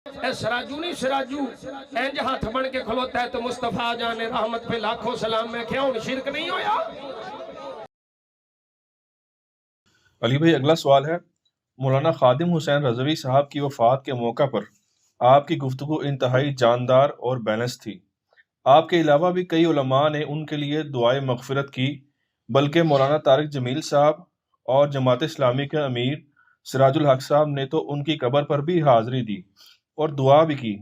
اے سراجو نہیں سراجو اینج ہاتھ بن کے کھلوتا ہے تو مصطفیٰ جان رحمت پہ لاکھوں سلام میں کیا ان شرک نہیں ہویا؟ علی بھائی اگلا سوال ہے، مولانا خادم حسین رضوی صاحب کی وفات کے موقع پر آپ کی گفتگو انتہائی جاندار اور بیلنس تھی۔ آپ کے علاوہ بھی کئی علماء نے ان کے لیے دعائے مغفرت کی، بلکہ مولانا طارق جمیل صاحب اور جماعت اسلامی کے امیر سراج الحق صاحب نے تو ان کی قبر پر بھی حاضری دی اور دعا بھی کی،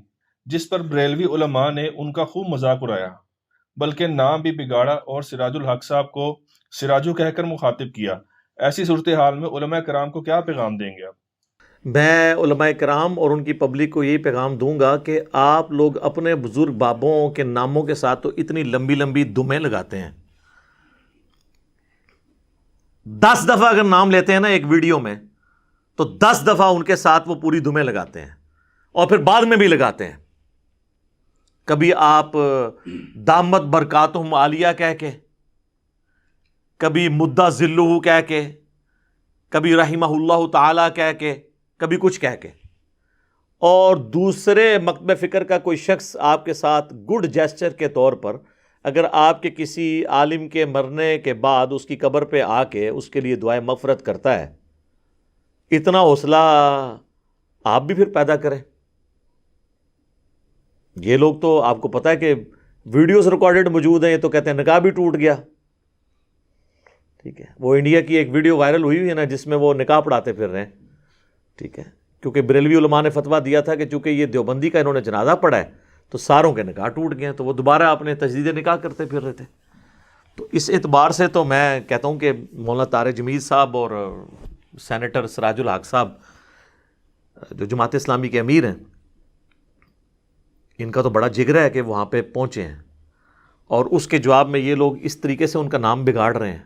جس پر بریلوی علماء نے ان کا خوب مذاق اڑایا، بلکہ نام بھی بگاڑا اور سراج الحق صاحب کو سراجو کہہ کر مخاطب کیا۔ ایسی صورتحال میں علماء کرام کو کیا پیغام دیں گے آپ؟ میں علماء کرام اور ان کی پبلک کو یہی پیغام دوں گا کہ آپ لوگ اپنے بزرگ بابوں کے ناموں کے ساتھ تو اتنی لمبی لمبی دمیں لگاتے ہیں، 10 دفعہ اگر نام لیتے ہیں نا ایک ویڈیو میں تو 10 دفعہ ان کے ساتھ وہ پوری دمیں لگاتے ہیں اور پھر بعد میں بھی لگاتے ہیں۔ کبھی آپ دامت برکاتہم عالیہ کہہ کے، کبھی مدہ ذلہ کہہ کے، کبھی رحمہ اللہ تعالی کہہ کے، کبھی کچھ کہہ کے، اور دوسرے مکتب فکر کا کوئی شخص آپ کے ساتھ گڈ جیسچر کے طور پر اگر آپ کے کسی عالم کے مرنے کے بعد اس کی قبر پہ آ کے اس کے لیے دعائے مغفرت کرتا ہے، اتنا حوصلہ آپ بھی پھر پیدا کریں۔ یہ لوگ تو آپ کو پتہ ہے کہ ویڈیوز ریکارڈڈ موجود ہیں، یہ تو کہتے ہیں نکاح بھی ٹوٹ گیا، ٹھیک ہے۔ وہ انڈیا کی ایک ویڈیو وائرل ہوئی ہے نا جس میں وہ نکاح پڑھاتے پھر رہے ہیں، ٹھیک ہے، کیونکہ بریلوی علماء نے فتویٰ دیا تھا کہ چونکہ یہ دیوبندی کا انہوں نے جنازہ پڑھا ہے تو ساروں کے نکاح ٹوٹ گئے ہیں، تو وہ دوبارہ اپنے تجدید نکاح کرتے پھر رہے تھے۔ تو اس اعتبار سے تو میں کہتا ہوں کہ مولانا طارق جمیل صاحب اور سینیٹر سراج الحق صاحب جو جماعت اسلامی کے امیر ہیں، ان کا تو بڑا جگر ہے کہ وہاں پہ پہنچے ہیں، اور اس کے جواب میں یہ لوگ اس طریقے سے ان کا نام بگاڑ رہے ہیں،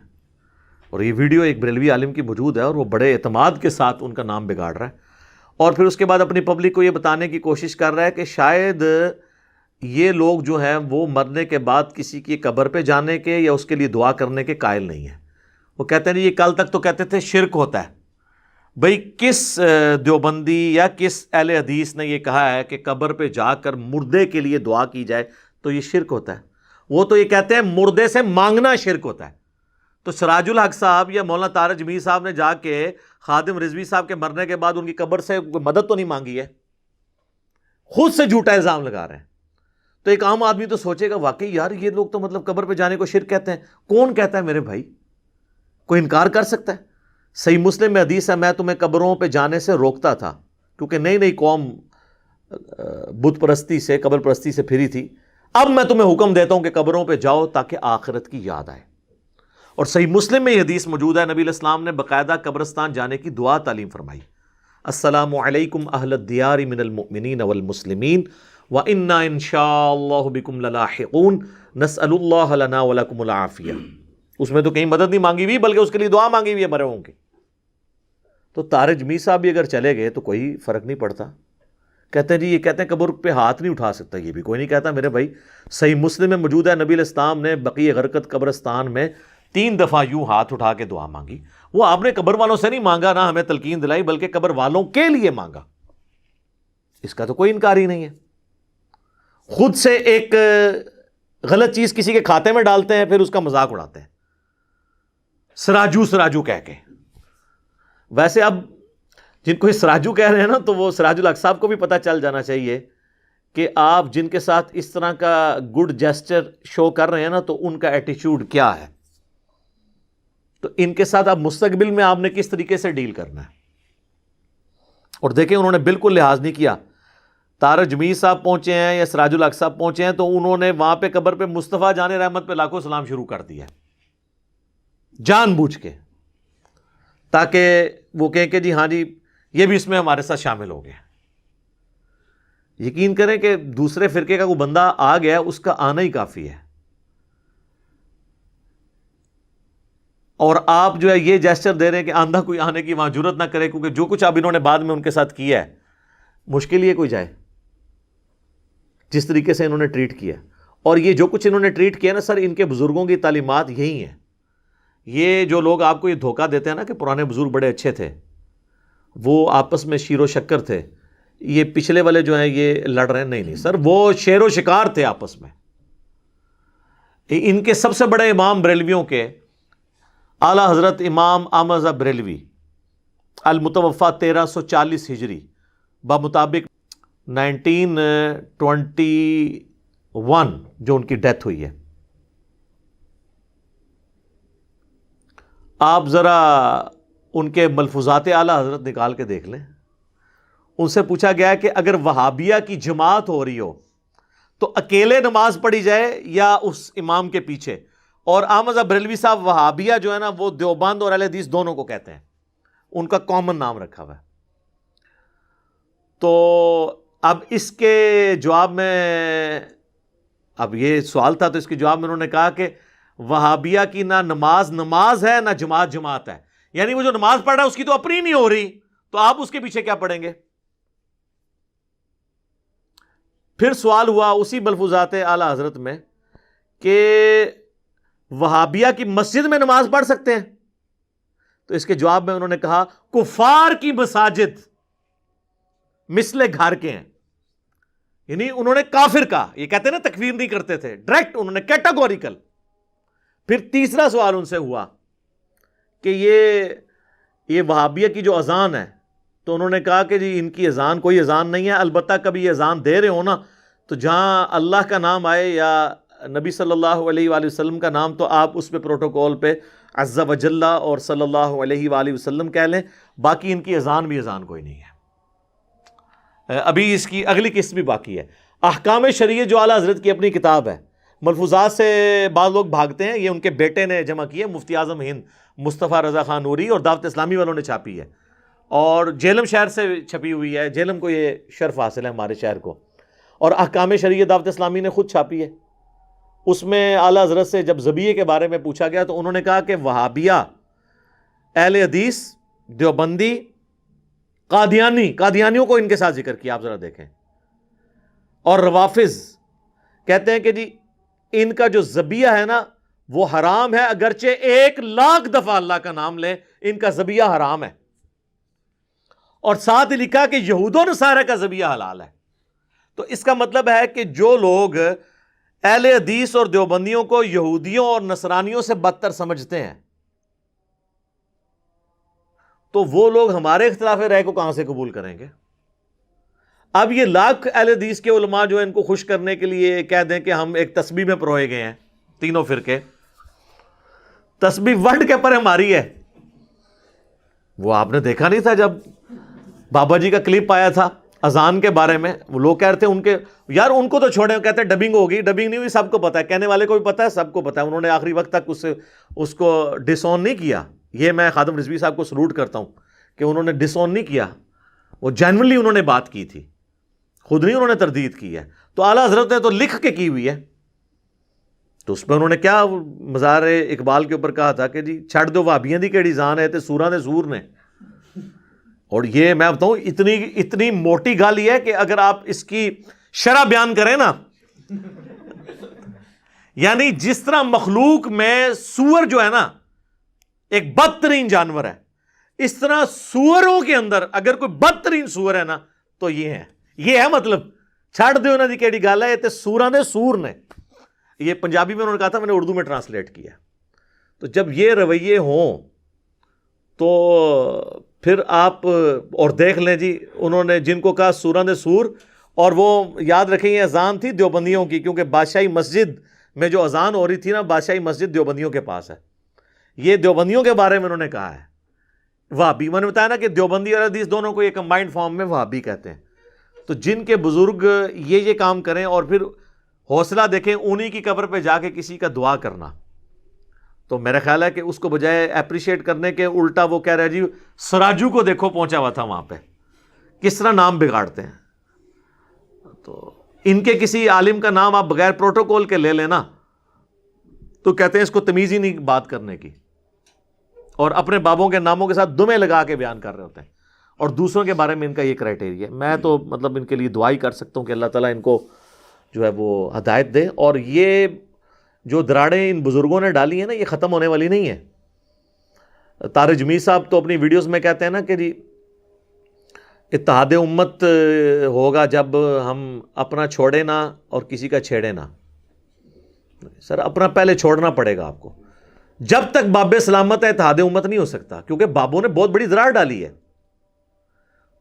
اور یہ ویڈیو ایک بریلوی عالم کی موجود ہے اور وہ بڑے اعتماد کے ساتھ ان کا نام بگاڑ رہا ہے، اور پھر اس کے بعد اپنی پبلک کو یہ بتانے کی کوشش کر رہا ہے کہ شاید یہ لوگ جو ہیں وہ مرنے کے بعد کسی کی قبر پہ جانے کے یا اس کے لیے دعا کرنے کے قائل نہیں ہیں۔ وہ کہتے ہیں یہ کل تک تو کہتے تھے شرک ہوتا ہے۔ بھئی کس دیوبندی یا کس اہل حدیث نے یہ کہا ہے کہ قبر پہ جا کر مردے کے لیے دعا کی جائے تو یہ شرک ہوتا ہے؟ وہ تو یہ کہتے ہیں مردے سے مانگنا شرک ہوتا ہے۔ تو سراج الحق صاحب یا مولانا طارق جمیل صاحب نے جا کے خادم رضوی صاحب کے مرنے کے بعد ان کی قبر سے مدد تو نہیں مانگی ہے، خود سے جھوٹا الزام لگا رہے ہیں۔ تو ایک عام آدمی تو سوچے گا واقعی یار یہ لوگ تو مطلب قبر پہ جانے کو شرک کہتے ہیں۔ کون کہتا ہے میرے بھائی؟ کوئی انکار کر سکتا ہے؟ صحیح مسلم میں حدیث ہے، میں تمہیں قبروں پہ جانے سے روکتا تھا، کیونکہ نئی نئی قوم بت پرستی سے قبر پرستی سے پھری تھی، اب میں تمہیں حکم دیتا ہوں کہ قبروں پہ جاؤ تاکہ آخرت کی یاد آئے۔ اور صحیح مسلم میں یہ حدیث موجود ہے، نبی علیہ السلام نے باقاعدہ قبرستان جانے کی دعا تعلیم فرمائی، السلام علیکم اہل الدیار من المؤمنین والمسلمین وَإِنَّا إِن شَاءَ اللَّهُ بِكُمْ لَلَاحِقُونَ نَسْأَلُ اللَّهَ لَنَا وَلَكُمُ الْعَافِيَةَ۔ اس میں تو کہیں مدد نہیں مانگی ہوئی بلکہ اس کے لیے دعا مانگی ہوئی ہے مرے ہوں کی۔ تو طارق جمیل صاحب بھی اگر چلے گئے تو کوئی فرق نہیں پڑتا۔ کہتے ہیں جی یہ کہتے ہیں قبر پہ ہاتھ نہیں اٹھا سکتا، یہ بھی کوئی نہیں کہتا میرے بھائی۔ صحیح مسلم میں موجود ہے، نبی علیہ السلام نے بقیع غرقد قبرستان میں 3 دفعہ یوں ہاتھ اٹھا کے دعا مانگی۔ وہ آپ نے قبر والوں سے نہیں مانگا، نہ ہمیں تلقین دلائی، بلکہ قبر والوں کے لیے مانگا۔ اس کا تو کوئی انکار ہی نہیں ہے۔ خود سے ایک غلط چیز کسی کے کھاتے میں ڈالتے ہیں، پھر اس کا مذاق اڑاتے ہیں سراجو سراجو کہہ کے۔ ویسے اب جن کو یہ سراجو کہہ رہے ہیں نا تو وہ سراج الحق صاحب کو بھی پتہ چل جانا چاہیے کہ آپ جن کے ساتھ اس طرح کا گڈ جیسچر شو کر رہے ہیں نا تو ان کا ایٹیچیوڈ کیا ہے، تو ان کے ساتھ اب مستقبل میں آپ نے کس طریقے سے ڈیل کرنا ہے۔ اور دیکھیں انہوں نے بالکل لحاظ نہیں کیا۔ طارق جمیل صاحب پہنچے ہیں یا سراج الحق صاحب پہنچے ہیں تو انہوں نے وہاں پہ قبر پہ مصطفیٰ جان رحمت پہ لاکھوں سلام شروع کر دیا جان بوجھ کے، تاکہ وہ کہیں کہ جی ہاں جی یہ بھی اس میں ہمارے ساتھ شامل ہو گیا۔ یقین کریں کہ دوسرے فرقے کا کوئی بندہ آ گیا اس کا آنا ہی کافی ہے، اور آپ جو ہے یہ جیسچر دے رہے ہیں کہ آندھا کوئی آنے کی وہاں جرت نہ کرے، کیونکہ جو کچھ اب انہوں نے بعد میں ان کے ساتھ کیا ہے مشکل ہی کوئی جائے جس طریقے سے انہوں نے ٹریٹ کیا۔ اور یہ جو کچھ انہوں نے ٹریٹ کیا نا سر، ان کے بزرگوں کی تعلیمات یہی ہیں۔ یہ جو لوگ آپ کو یہ دھوکہ دیتے ہیں نا کہ پرانے بزرگ بڑے اچھے تھے، وہ آپس میں شیر و شکر تھے، یہ پچھلے والے جو ہیں یہ لڑ رہے ہیں. نہیں سر، وہ شیر و شکار تھے آپس میں. ان کے سب سے بڑے امام بریلویوں کے اعلیٰ حضرت امام احمد رضا بریلوی المتوفا 1340 ہجری بمطابق 1921 جو ان کی ڈیتھ ہوئی ہے. آپ ذرا ان کے ملفوظات اعلیٰ حضرت نکال کے دیکھ لیں. ان سے پوچھا گیا کہ اگر وہابیہ کی جماعت ہو رہی ہو تو اکیلے نماز پڑھی جائے یا اس امام کے پیچھے. اور احمد بریلوی صاحب وہابیہ جو ہے نا وہ دیوبند اور اہل حدیث دونوں کو کہتے ہیں، ان کا کامن نام رکھا ہوا ہے. تو اب اس کے جواب میں، اب یہ سوال تھا تو اس کے جواب میں انہوں نے کہا کہ وہابیہ کی نہ نماز ہے نہ جماعت ہے. یعنی وہ جو نماز پڑھ رہا ہے اس کی تو اپنی نہیں ہو رہی، تو آپ اس کے پیچھے کیا پڑھیں گے؟ پھر سوال ہوا اسی ملفوظات اعلیٰ حضرت میں کہ وہابیہ کی مسجد میں نماز پڑھ سکتے ہیں؟ تو اس کے جواب میں انہوں نے کہا کفار کی مساجد مثل گھر کے ہیں. یعنی انہوں نے کافر کہا. یہ کہتے ہیں نا تکفیر نہیں کرتے تھے، ڈائریکٹ انہوں نے کیٹاگوریکل. پھر تیسرا سوال ان سے ہوا کہ یہ وہابیہ کی جو اذان ہے، تو انہوں نے کہا کہ جی ان کی اذان کوئی اذان نہیں ہے، البتہ کبھی یہ اذان دے رہے ہو نا تو جہاں اللہ کا نام آئے یا نبی صلی اللہ علیہ وآلہ وسلم کا نام تو آپ اس پہ پروٹوکول پہ عز و جل اور صلی اللہ علیہ وآلہ وسلم کہہ لیں، باقی ان کی اذان بھی اذان کوئی نہیں ہے. ابھی اس کی اگلی قسط بھی باقی ہے. احکام شریعہ جو اعلیٰ حضرت کی اپنی کتاب ہے، ملفوظات سے بعض لوگ بھاگتے ہیں، یہ ان کے بیٹے نے جمع کی ہے، مفتی اعظم ہند مصطفیٰ رضا خان نوری اور دعوت اسلامی والوں نے چھاپی ہے، اور جہلم شہر سے چھپی ہوئی ہے. جہلم کو یہ شرف حاصل ہے ہمارے شہر کو. اور احکام شریعہ دعوت اسلامی نے خود چھاپی ہے. اس میں اعلیٰ حضرت سے جب ذبیحے کے بارے میں پوچھا گیا تو انہوں نے کہا کہ وہابیہ، اہل حدیث، دیوبندی، قادیانیوں کو ان کے ساتھ ذکر کیا، آپ ذرا دیکھیں. اور روافظ کہتے ہیں کہ جی ان کا جو ذبیحہ ہے نا وہ حرام ہے، اگرچہ 1,00,000 دفعہ اللہ کا نام لیں ان کا ذبیحہ حرام ہے. اور ساتھ ہی لکھا کہ یہود و نصارہ کا ذبیحہ حلال ہے. تو اس کا مطلب ہے کہ جو لوگ اہل حدیث اور دیوبندیوں کو یہودیوں اور نصرانیوں سے بدتر سمجھتے ہیں تو وہ لوگ ہمارے اختلاف رائے کو کہاں سے قبول کریں گے؟ اب یہ لاکھ اہل حدیث کے علماء جو ان کو خوش کرنے کے لیے کہہ دیں کہ ہم ایک تسبیح میں پروئے گئے ہیں، تینوں فرقے، تسبیح ورڈ کے پر ہماری ہے. وہ آپ نے دیکھا نہیں تھا جب بابا جی کا کلپ آیا تھا اذان کے بارے میں، وہ لوگ کہہ رہے تھے ان کے یار ان کو تو چھوڑیں، کہتے ہیں ڈبنگ ہوگی. ڈبنگ نہیں ہوئی، سب کو پتا ہے، کہنے والے کو بھی پتا ہے، سب کو پتا ہے. انہوں نے آخری وقت تک اس کو ڈس آن نہیں کیا. یہ میں خادم رضوی صاحب کو سلوٹ کرتا ہوں کہ انہوں نے ڈس آن نہیں کیا، وہ جینوئنلی انہوں نے بات کی تھی، خود نہیں انہوں نے تردید کی ہے. تو اعلیٰ حضرت نے تو لکھ کے کی ہوئی ہے. تو اس پہ انہوں نے کیا مزار اقبال کے اوپر کہا تھا کہ جی چھڑ دو وہابیاں دی کیڑی جان ہے تے سوراں دے سور نے. اور یہ میں بتاؤں اتنی موٹی گال یہ ہے کہ اگر آپ اس کی شرح بیان کریں نا، یعنی جس طرح مخلوق میں سور جو ہے نا ایک بدترین جانور ہے، اس طرح سوروں کے اندر اگر کوئی بدترین سور ہے نا تو یہ ہے مطلب چھڑ دے انہاں دی کیڑی گل ہے تے سوراں دے سور نے. یہ پنجابی میں انہوں نے کہا تھا، میں نے اردو میں ٹرانسلیٹ کیا. تو جب یہ رویے ہوں تو پھر آپ اور دیکھ لیں جی، انہوں نے جن کو کہا سوراں دے سور، اور وہ یاد رکھیں یہ اذان تھی دیوبندیوں کی، کیونکہ بادشاہی مسجد میں جو اذان ہو رہی تھی نا بادشاہی مسجد دیوبندیوں کے پاس ہے. یہ دیوبندیوں کے بارے میں انہوں نے کہا ہے. وہابی میں نے بتایا نا کہ دیوبندی اور حدیث دونوں کو یہ کمبائنڈ فارم میں وہابی کہتے ہیں. تو جن کے بزرگ یہ کام کریں اور پھر حوصلہ دیکھیں انہی کی قبر پہ جا کے کسی کا دعا کرنا، تو میرا خیال ہے کہ اس کو بجائے اپریشیٹ کرنے کے الٹا وہ کہہ رہے جی سراجو کو دیکھو پہنچا ہوا تھا وہاں پہ، کس طرح نام بگاڑتے ہیں. تو ان کے کسی عالم کا نام آپ بغیر پروٹوکول کے لے لینا تو کہتے ہیں اس کو تمیز ہی نہیں بات کرنے کی، اور اپنے بابوں کے ناموں کے ساتھ دمیں لگا کے بیان کر رہے ہوتے ہیں. اور دوسروں کے بارے میں ان کا یہ کرائٹیریا ہے. میں تو مطلب ان کے لیے دعا ہی کر سکتا ہوں کہ اللہ تعالیٰ ان کو جو ہے وہ ہدایت دے. اور یہ جو دراڑیں ان بزرگوں نے ڈالی ہیں نا یہ ختم ہونے والی نہیں ہے. طارق جمیل صاحب تو اپنی ویڈیوز میں کہتے ہیں نا کہ جی اتحاد امت ہوگا جب ہم اپنا چھوڑے نہ اور کسی کا چھیڑے نہ. سر اپنا پہلے چھوڑنا پڑے گا آپ کو. جب تک باب سلامت ہے اتحاد امت نہیں ہو سکتا, کیونکہ بابوں نے بہت بڑی دراڑ ڈالی ہے.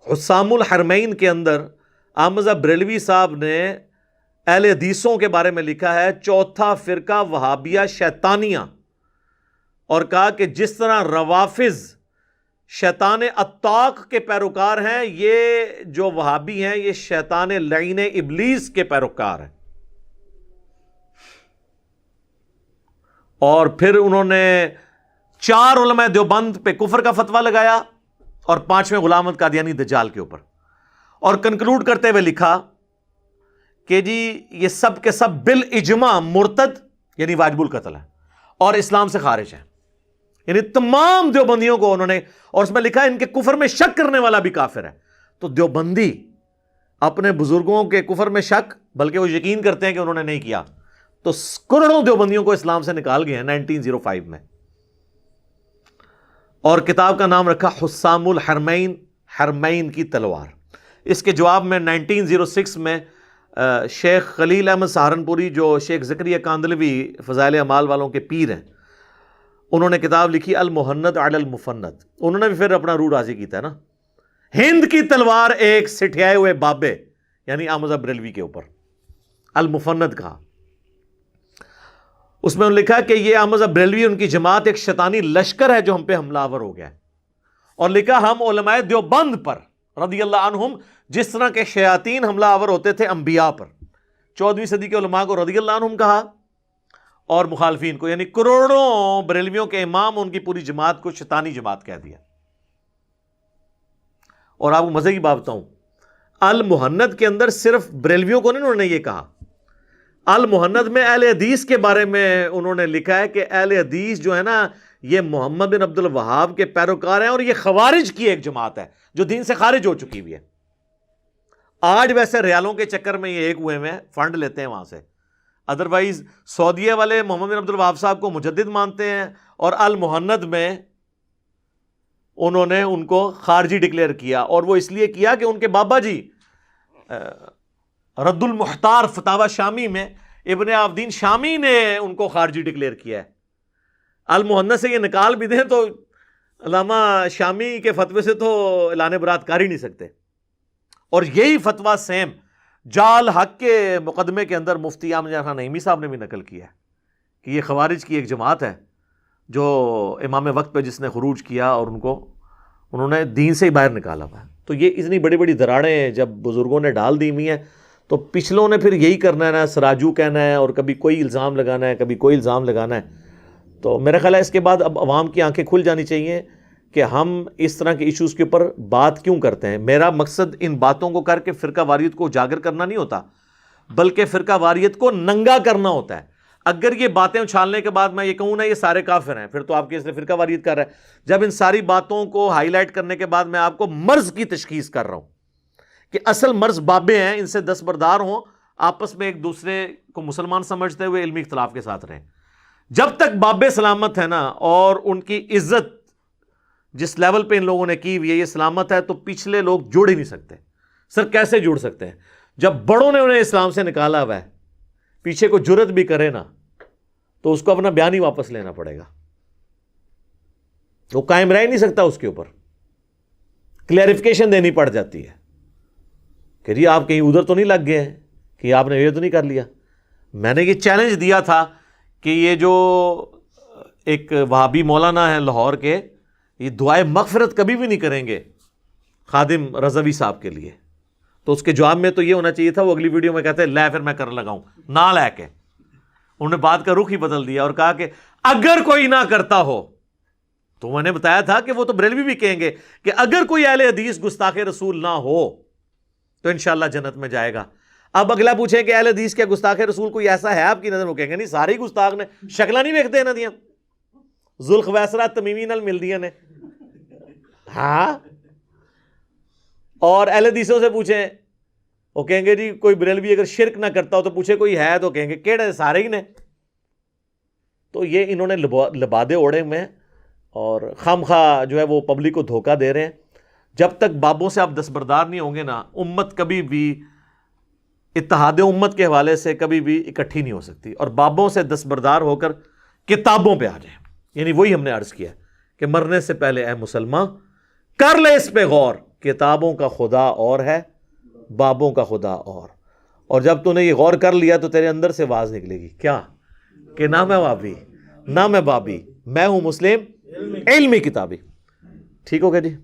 حسام الحرمین کے اندر احمد بریلوی صاحب نے اہل حدیثوں کے بارے میں لکھا ہے چوتھا فرقہ وہابیہ شیطانیہ, اور کہا کہ جس طرح روافظ شیطان اتاق کے پیروکار ہیں, یہ جو وہابی ہیں یہ شیطان لعین ابلیس کے پیروکار ہیں. اور پھر انہوں نے 4 علماء دیوبند پہ کفر کا فتویٰ لگایا اور 5ویں غلام احمد قادیانی دجال کے اوپر, اور کنکلوڈ کرتے ہوئے لکھا کہ جی یہ سب کے سب بالاجماع مرتد یعنی واجب القتل ہے اور اسلام سے خارج ہیں. یعنی تمام دیوبندیوں کو انہوں نے, اور اس میں لکھا ان کے کفر میں شک کرنے والا بھی کافر ہے. تو دیوبندی اپنے بزرگوں کے کفر میں شک, بلکہ وہ یقین کرتے ہیں کہ انہوں نے نہیں کیا, تو کروڑوں دیوبندیوں کو اسلام سے نکال گئے ہیں 1905 میں. اور کتاب کا نام رکھا حسام الحرمین, حرمین کی تلوار. اس کے جواب میں 1906 میں شیخ خلیل احمد سہارنپوری, جو شیخ زکریا کاندلوی فضائل اعمال والوں کے پیر ہیں, انہوں نے کتاب لکھی المہند علی المفند. انہوں نے بھی پھر اپنا روح راضی کیتا ہے نا, ہند کی تلوار ایک سٹھیائے ہوئے بابے یعنی احمد بریلوی کے اوپر, المفند کہا. اس میں انہوں نے لکھا کہ یہ احمد بریلوی ان کی جماعت ایک شیطانی لشکر ہے جو ہم پہ حملہ آور ہو گیا ہے. اور لکھا ہم علماء دیوبند پر رضی اللہ عنہم جس طرح کے شیاطین حملہ آور ہوتے تھے انبیاء پر. 14ویں صدی کے علماء کو رضی اللہ عنہم کہا اور مخالفین کو, یعنی کروڑوں بریلویوں کے امام ان کی پوری جماعت کو شیطانی جماعت کہہ دیا. اور آپ کو مزے کی بات بتاؤں, المہند کے اندر صرف بریلویوں کو نہیں انہوں نے یہ کہا, المہند میں اہل حدیث کے بارے میں انہوں نے لکھا ہے کہ اہل حدیث جو ہے نا یہ محمد بن عبد الوہاب کے پیروکار ہیں, اور یہ خوارج کی ایک جماعت ہے جو دین سے خارج ہو چکی ہوئی ہے. آج ویسے ریالوں کے چکر میں یہ ایک ہوئے میں فنڈ لیتے ہیں وہاں سے, ادروائز سعودیہ والے محمد بن عبد الوہاب صاحب کو مجدد مانتے ہیں, اور المہند میں انہوں نے ان کو خارجی ڈکلیئر کیا, اور وہ اس لیے کیا کہ ان کے بابا جی رد المحتار فتاوی شامی میں ابن عابدین شامی نے ان کو خارجی ڈکلیئر کیا ہے. المہند سے یہ نکال بھی دیں تو علامہ شامی کے فتوے سے تو اعلان برات کر ہی نہیں سکتے. اور یہی فتویٰ سیم جال حق کے مقدمے کے اندر مفتی احمد خان نعیمی صاحب نے بھی نقل کیا ہے کہ یہ خوارج کی ایک جماعت ہے جو امام وقت پہ جس نے خروج کیا اور انہوں نے دین سے ہی باہر نکالا ہوا ہے. تو یہ اتنی بڑی بڑی دراڑیں جب بزرگوں نے ڈال دی ہوئی ہیں تو پچھلوں نے پھر یہی کرنا ہے نا, سراجو کہنا ہے اور کبھی کوئی الزام لگانا ہے, کبھی کوئی الزام لگانا ہے. تو میرا خیال ہے اس کے بعد اب عوام کی آنکھیں کھل جانی چاہیے کہ ہم اس طرح کے ایشوز کے اوپر بات کیوں کرتے ہیں. میرا مقصد ان باتوں کو کر کے فرقہ واریت کو اجاگر کرنا نہیں ہوتا, بلکہ فرقہ واریت کو ننگا کرنا ہوتا ہے. اگر یہ باتیں اچھالنے کے بعد میں یہ کہوں نا یہ سارے کافر ہیں, پھر تو آپ کے اس نے فرقہ واریت کر رہا ہے. جب ان ساری باتوں کو ہائی لائٹ کرنے کے بعد میں آپ کو مرض کی تشخیص کر رہا ہوں کہ اصل مرض بابے ہیں, ان سے دستبردار ہوں, آپس میں ایک دوسرے کو مسلمان سمجھتے ہوئے علمی اختلاف کے ساتھ رہیں. جب تک بابے سلامت ہے نا اور ان کی عزت جس لیول پہ ان لوگوں نے کی ہوئی ہے یہ سلامت ہے, تو پچھلے لوگ جڑ ہی نہیں سکتے. سر کیسے جڑ سکتے ہیں جب بڑوں نے انہیں اسلام سے نکالا ہوا ہے, پیچھے کو جرت بھی کرے نا تو اس کو اپنا بیان ہی واپس لینا پڑے گا, وہ قائم رہ ہی نہیں سکتا. اس کے اوپر کلیریفیکیشن دینی پڑ جاتی ہے کہ جی آپ کہیں ادھر تو نہیں لگ گئے ہیں کہ آپ نے یہ تو نہیں کر لیا. میں نے یہ چیلنج دیا تھا کہ یہ جو ایک وہابی مولانا ہے لاہور کے, یہ دعائے مغفرت کبھی بھی نہیں کریں گے خادم رضوی صاحب کے لیے. تو اس کے جواب میں تو یہ ہونا چاہیے تھا, وہ اگلی ویڈیو میں کہتے ہیں لے پھر میں کر لگاؤں, نہ لے کے انہوں نے بات کا رخ ہی بدل دیا اور کہا کہ اگر کوئی نہ کرتا ہو, تو میں نے بتایا تھا کہ وہ تو بریلوی بھی کہیں گے کہ اگر کوئی اہل حدیث گستاخ رسول نہ ہو تو انشاءاللہ جنت میں جائے گا. اب اگلا پوچھیں کہ اہل حدیث کیا گستاخ رسول کوئی ایسا ہے آپ کی نظر میں, کہیں گے نہیں سارے گستاخ نے, شکلہ نہیں ویکھتے انہاں دیاں, ذوالخویسرہ تمیمی نال ملدیاں نے. ہاں, اور اہل حدیثوں سے پوچھیں وہ کہیں گے جی کوئی بریلوی اگر شرک نہ کرتا ہو تو پوچھے کوئی ہے, تو کہیں گے کیڑے سارے ہی نے. تو یہ انہوں نے لبادے اوڑے میں اور خام خواہ جو ہے وہ پبلک کو دھوکہ دے رہے ہیں. جب تک بابوں سے آپ دستبردار نہیں ہوں گے نا، امت کبھی بھی اتحاد امت کے حوالے سے کبھی بھی اکٹھی نہیں ہو سکتی. اور بابوں سے دستبردار ہو کر کتابوں پہ آ جائیں. یعنی وہی ہم نے عرض کیا کہ مرنے سے پہلے اے مسلمان کر لے اس پہ غور، کتابوں کا خدا اور ہے، بابوں کا خدا اور جب تو نے یہ غور کر لیا تو تیرے اندر سے آواز نکلے گی کیا کہ نہ میں بابی نہ میں بابی، میں ہوں مسلم علمی کتابی. ٹھیک ہو گیا جی.